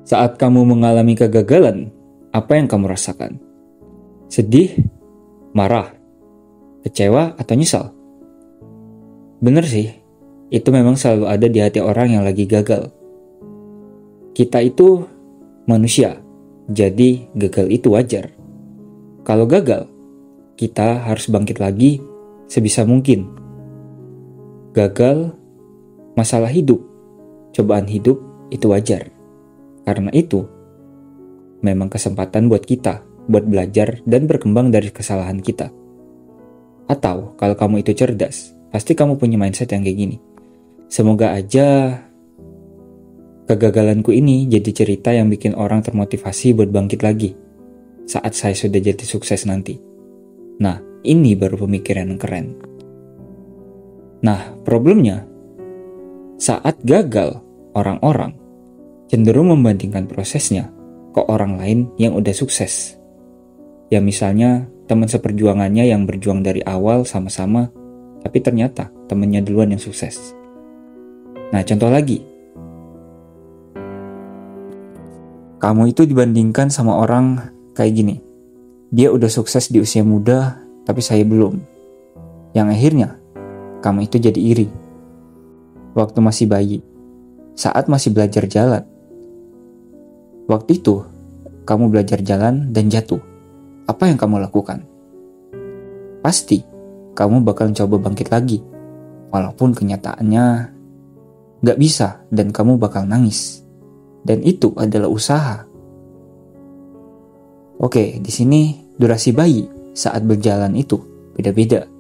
Saat kamu mengalami kegagalan, apa yang kamu rasakan? Sedih, marah, kecewa, atau nyesal? Bener sih, itu memang selalu ada di hati orang yang lagi gagal. Kita itu manusia, jadi gagal itu wajar. Kalau gagal, kita harus bangkit lagi sebisa mungkin. Gagal, masalah hidup, cobaan hidup itu wajar. Karena itu, memang kesempatan buat kita, buat belajar dan berkembang dari kesalahan kita. Atau, kalau kamu itu cerdas, pasti kamu punya mindset yang kayak gini. Semoga aja kegagalanku ini jadi cerita yang bikin orang termotivasi buat bangkit lagi saat saya sudah jadi sukses nanti. Nah, ini baru pemikiran yang keren. Nah, problemnya, saat gagal, orang-orang cenderung membandingkan prosesnya ke orang lain yang udah sukses. Ya misalnya teman seperjuangannya yang berjuang dari awal sama-sama, tapi ternyata temannya duluan yang sukses. Nah contoh lagi, kamu itu dibandingkan sama orang kayak gini. Dia udah sukses di usia muda, tapi saya belum. Yang akhirnya, kamu itu jadi iri. Waktu masih bayi, saat masih belajar jalan. Waktu itu, kamu belajar jalan dan jatuh. Apa yang kamu lakukan? Pasti, kamu bakal coba bangkit lagi. Walaupun kenyataannya gak bisa dan kamu bakal nangis. Dan itu adalah usaha. Oke, di sini durasi bayi saat berjalan itu beda-beda.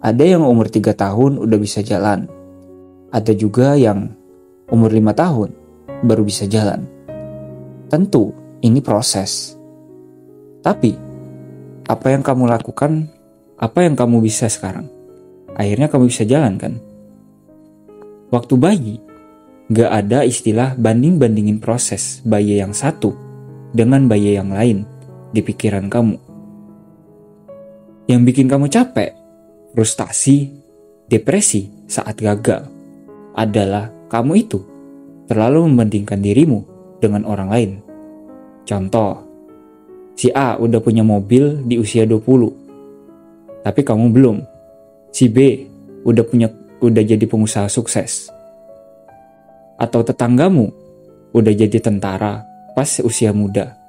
Ada yang umur 3 tahun udah bisa jalan. Ada juga yang umur 5 tahun baru bisa jalan. Tentu, ini proses. Tapi, apa yang kamu lakukan, apa yang kamu bisa sekarang? Akhirnya kamu bisa jalan kan? Waktu bayi, gak ada istilah banding-bandingin proses bayi yang satu dengan bayi yang lain di pikiran kamu. Yang bikin kamu capek, frustasi, depresi saat gagal adalah kamu itu terlalu membandingkan dirimu dengan orang lain. Contoh, si A udah punya mobil di usia 20, tapi kamu belum. Si B udah jadi pengusaha sukses. Atau tetanggamu udah jadi tentara pas usia muda,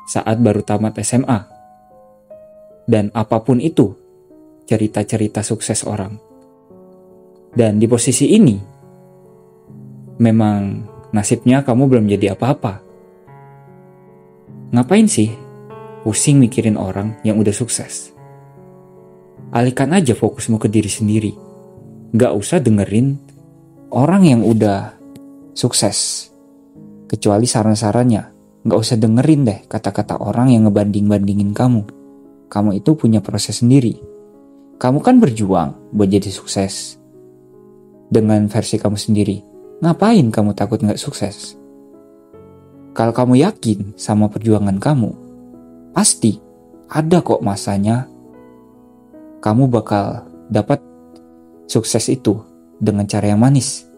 saat baru tamat SMA. Dan apapun itu, cerita-cerita sukses orang. Dan di posisi ini, memang nasibnya kamu belum jadi apa-apa. Ngapain sih pusing mikirin orang yang udah sukses? Alihkan aja fokusmu ke diri sendiri. Gak usah dengerin orang yang udah sukses. Kecuali saran-sarannya. Gak usah dengerin deh kata-kata orang yang ngebanding-bandingin kamu. Kamu itu punya proses sendiri. Kamu kan berjuang buat jadi sukses dengan versi kamu sendiri. Ngapain kamu takut gak sukses? Kalau kamu yakin sama perjuangan kamu, pasti ada kok masanya kamu bakal dapat sukses itu dengan cara yang manis.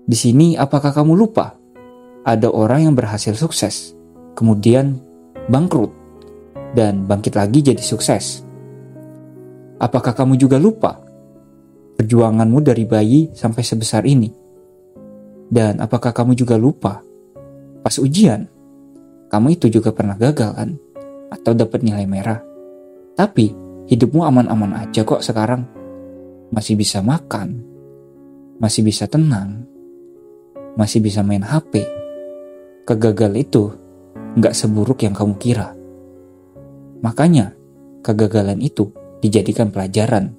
Di sini apakah kamu lupa? Ada orang yang berhasil sukses, kemudian bangkrut, dan bangkit lagi jadi sukses. Apakah kamu juga lupa perjuanganmu dari bayi sampai sebesar ini? Dan apakah kamu juga lupa pas ujian, kamu itu juga pernah gagal kan? Atau dapat nilai merah. Tapi hidupmu aman-aman aja kok sekarang. Masih bisa makan, masih bisa tenang, masih bisa main HP. Kegagalan itu gak seburuk yang kamu kira. Makanya kegagalan itu dijadikan pelajaran.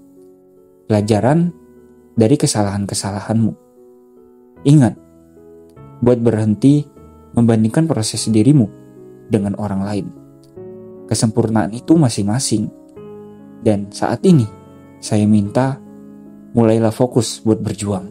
Pelajaran dari kesalahan-kesalahanmu. Ingat, buat berhenti membandingkan proses dirimu dengan orang lain. Kesempurnaan itu masing-masing. Dan saat ini, saya minta mulailah fokus buat berjuang.